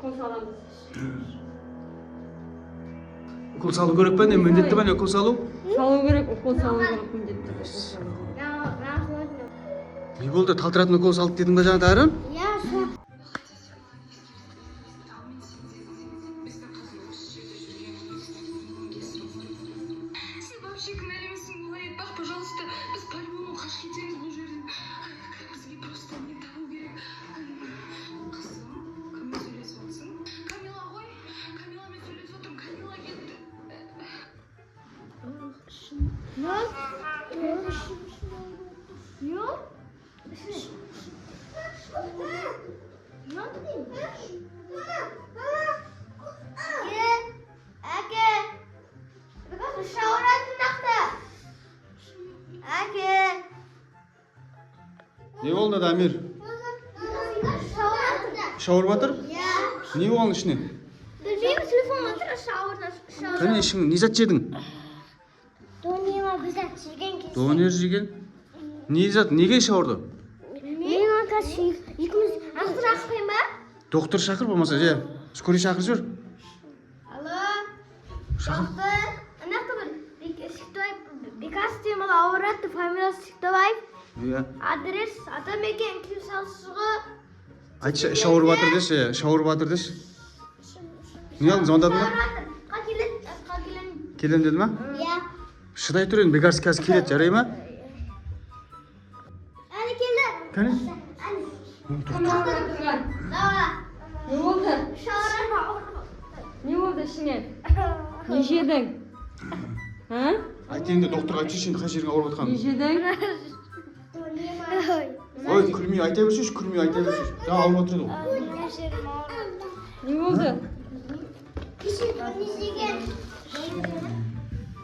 укол саламыз. Укол салу керек пе? Міндетті бе укол салу? Салу керек, укол салу керек міндетті. Не болды? Талтыратын укол салып дедің бе жаңа тағырым? Ne oldu Damir? Şavur batır? Ne oldu işine? Benim telefon batır, şavurda. Kani işin ne zat yedin? Donuyma güzel çirgen kesin. Donör jegen. Ne zat? Nege şavurdu? Benim arkadaşım ikimiz aktır akmayın mı? Doktor şakır bulmasa ya. Skori şakır sür. Alo. Şakır. Doktor. Anakta bir kastım ala avrattı familiyası çıktı vay. Ya. Adres adam eken kimsasığı. Ayt şavur batır des ya. Şavur batır des. Ne aldın zvandadın mı? Kakilen. Келем dedim ha? Ya. Şıday turun begarsı kaz kelet жарай ма? Hadi keldi. Kani? Dava. Ne oldu? Şavurda. Ne oldu işine? Ne yedin? Ha? Ayt endi doktorga айтшы şimdi қай жеріңе ауырып Ne жатқанын. yedin? Ой, күлмей айта берсейші, күлмей айта берсейші. Жаңа ауырып отыр еді ғой. Ne oldu? Kişi dönüşügen.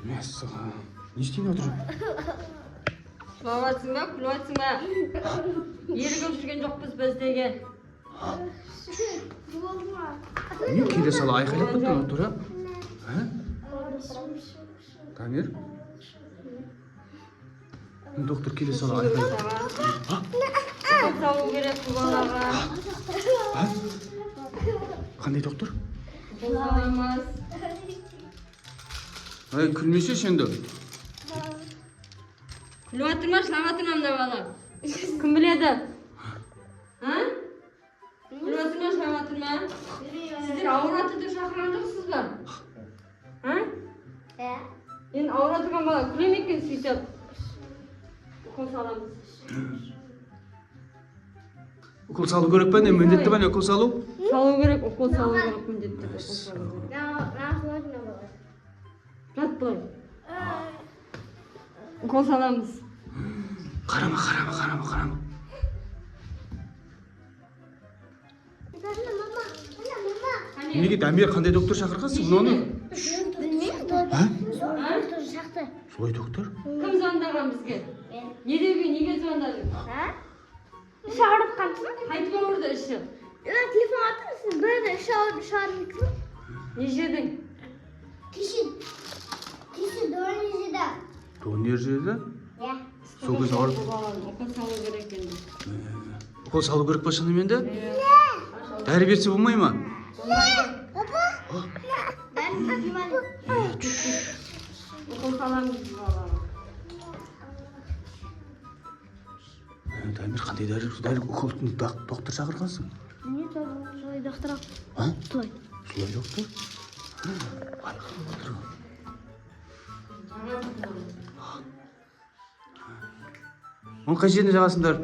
Мәссаған. Не істемей отыр? Жылаватсың ба, күліватсың ба? Ерігіп жүрген жоқпыз біз деген. Не келе сала айқайлап тұрып тұр, а? Дамир? Доктор келе сала айқайлап. Укол салу керек бұл балаға. Қандай доктор? Укол саламыз. Ай, күлмесейші енді. Күліватыр ма, жылаватыр ма мына бала? Кім біледі? А? Күліватыр ма, жылаватыр ма? Сіздер ауырады деп шақырған жоқсыз ба? А? Енді ауырып тұрған бала күле ме екен сөйтіп? Укол саламыз. Укол салу керек пе? Міндетті бе укол салу? Салу керек, укол салу керек міндетті. Жат былай. Укол саламыз. Қарама, қарама, қарама, қарама. Неге Дамир қандай доктор шақырғансың? Оны? Солай доктор? Кім звондаған бізге? Неге звондадың? Şavurda kansın? Қайтып ауырды іші? Telefon atır mısın? Böyle şavurda. Не жедің? Kişi dönüşüde. Донер жеді? Ya. Сол кезде ауырып. Укол салу керек енді. Укол салу керек па шынымен де? Дәрі берсе болмай ма? Ben limanım. Укол саламыз балаға. Дамир қандай дәрі уколдың доктор шақырғансың? Ne soy doktora? А? Soy. Солай доктор? Айқайлап отыр. Оны қай жеріне жағасыңдар?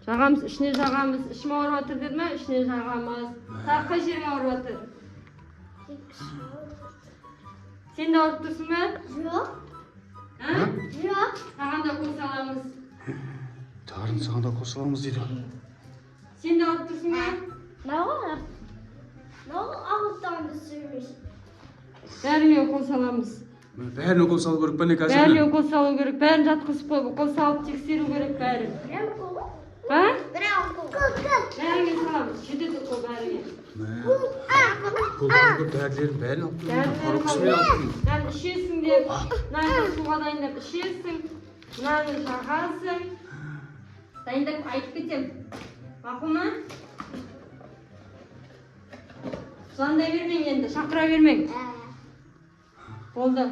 Жағамыз, ішіне жағамыз. Ішім ауырып жатыр деді ме? Ішіне жағамыз. Тағы қай жерің ауырып жатыр? Сен де ауырып тұрсың ба? Yok. А? Yok. Саған да укол саламыз. Тағырын саған да укол саламыз дейді. Сен де ауырып тұрсың ба? Ne var? Ne oldu? Ağızdan da sürmüş. Бәріне укол саламыз. Бәрін укол салу керек па не Бәріне қазір? укол салу керек. Бәрін жатқызып қойып, укол салып тексеру керек бәрін. Bravo kolu. А? Bravo kolu. Бәріңе саламыз. Жетеді укол бәріңе. Укол салу керек дәрілерін бәрін алып тұрмын. Қорықшымен алып тұрмын. Мынаны ішесің деп, мынаны суға дайындап ішесің, мынаны жағасың. Дайындап айтып кетемін. Мақұл ма? Звондай бермең енді, шақыра бермең. Болды.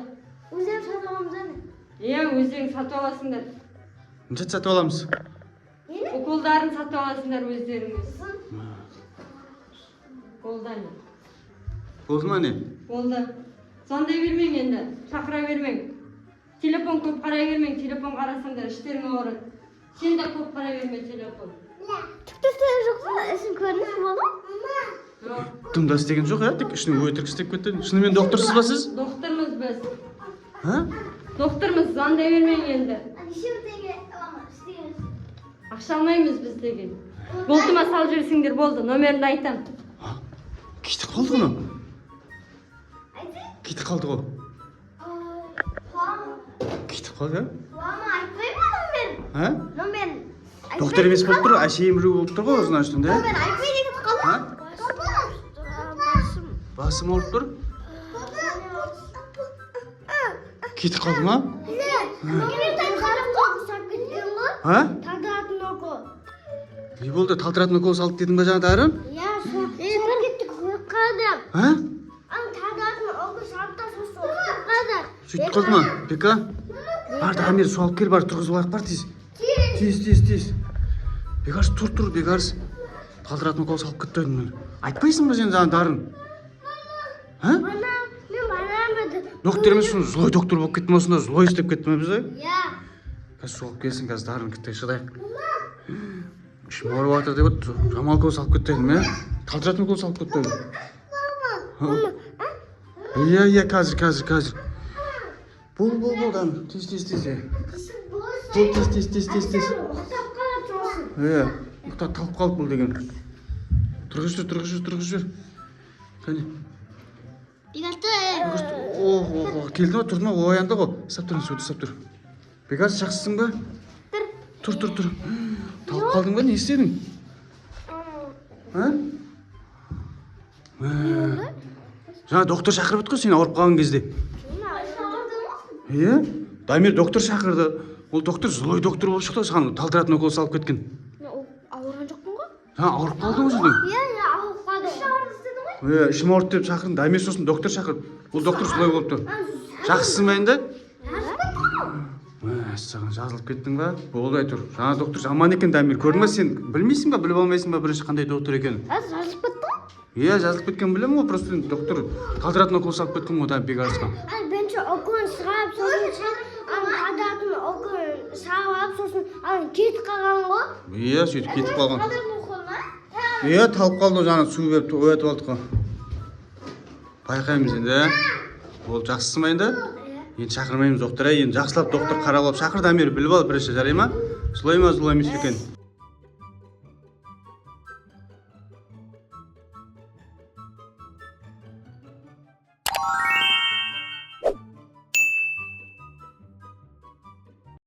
Өзім сатып аламыз әне. Иә, өздерің сатып аласыңдар. Неше сатып аламыз? Уколдарын сатып аласыңдар өздеріңіз. Болды әне. Болды ма не? Болды. Звондай бермең енді, шақыра бермең. Телефон көп қарай бермең, телефон қарасаңдар іштерің ауырады. Сен де көп қарай берме телефон. Түк жоқ па? Ішім көрініш болды? Дымда істеген жоқ, тек ішіне өтірік істеп кетті. Шынымен докторсыз ба сіз? Доқтырмыз біз. Ә? Доқтырмыз, звондай бермең енді. Ішім теге аламыз, істейміз. Ақша алмаймыз біз деген. Болтыма салып жіберсеңдер болды, номерімді айтам. Кетіп қалды ғой. Айтайын? Кетіп қалды ғой. Кетіп қалды, Мама, айтпай ма номер? ә? Номер. Доктор емес болып тұр, әшейін біреу болып тұр ғой, значит, да? Номер айтпай деген қалды. Басым болып тұр. Кетіп қалды ма? Номерден қарап қалды, сап кеткен ғой. Ә? Тағдыратын оку. Не болды? Талтыратын укол салды дедің ба жаңа дәрі? Я, сап кеттік қалдым. Ә? Тағдыратын оку сапта сосын қалды. Сөйтіп қалды ма? Бека? Бар, Дамир, су алып кел, бар, тұрғызып алайық, бар, тез. Тез. Бекарыс, тұр, Бекарыс. Талтыратын укол салып кетті ойын. Айтпайсың ба сен жаңа дарын? Ә? Мен барамын. Доктор емес, злой доктор болып кетті ма, осында злой істеп кетті ма бізде? Я. Қазір су алып келсін, қазір дарын кетті, шыдайық. Ішім ауырып жатыр деп отыр, жамал укол салып кетті едім, ә? Талтыратын укол салып кетті едім. Иә, қазір. Бол, Дамир, тез. Бол, тез. Иә, ұйықтап талып қалып бұл деген. Тұрғыз жүр. Кәне. Келді ма, тұрды ма, оянды ғой. Сап тұр. Бекарыс, жақсысың ба? Тұр. Талып қалдың ба, не істедің? Жаңа доктор шақырып өтті ғой сен ауырып қалған кезде. Иә? Дамир доктор шақырды. Ол доктор злой доктор болып шықты, саған талтыратын укол салып кеткен. Ауырған жоқпын ғой? Ауырып қалдың ғой сен. Иә, ауырып қалдым. Ішім ауырды істедің ғой? Ішім ауырды деп шақырдым. Дамир сосын доктор шақырды. Ол доктор злой болыпты. Жақсысың ба енді? Саған жазылып кеттің ба? Болды әйтеуір. Жаңа доктор жаман екен, Дамир. Көрдің ба сен? Білмейсің ба, біліп алмайсың ба бірінші қандай доктор екенін? Жазылып кетті ғой? Иә, жазылып кеткен білемін ғой, просто доктор талтыратын укол салып кеткен ғой, Дамир Бекарысқа. Бірінші окуын сұрап, сосын тағдыратын окуын сағалап, сосын кетіп қалған ғой? Иә, сөйтіп кетіп қалған. Тағдыратын окуын ма? Иә, талып қалды, жаңа су беріп оятып алдық қой. Байқаймыз енді, ол жақсысың ба енді? Енді шақырмаймыз доктор, енді жақсылап доктор қаралап шақыр, Дамир біліп ал бірінші, жарай ма? Злой ма, злой емес екен.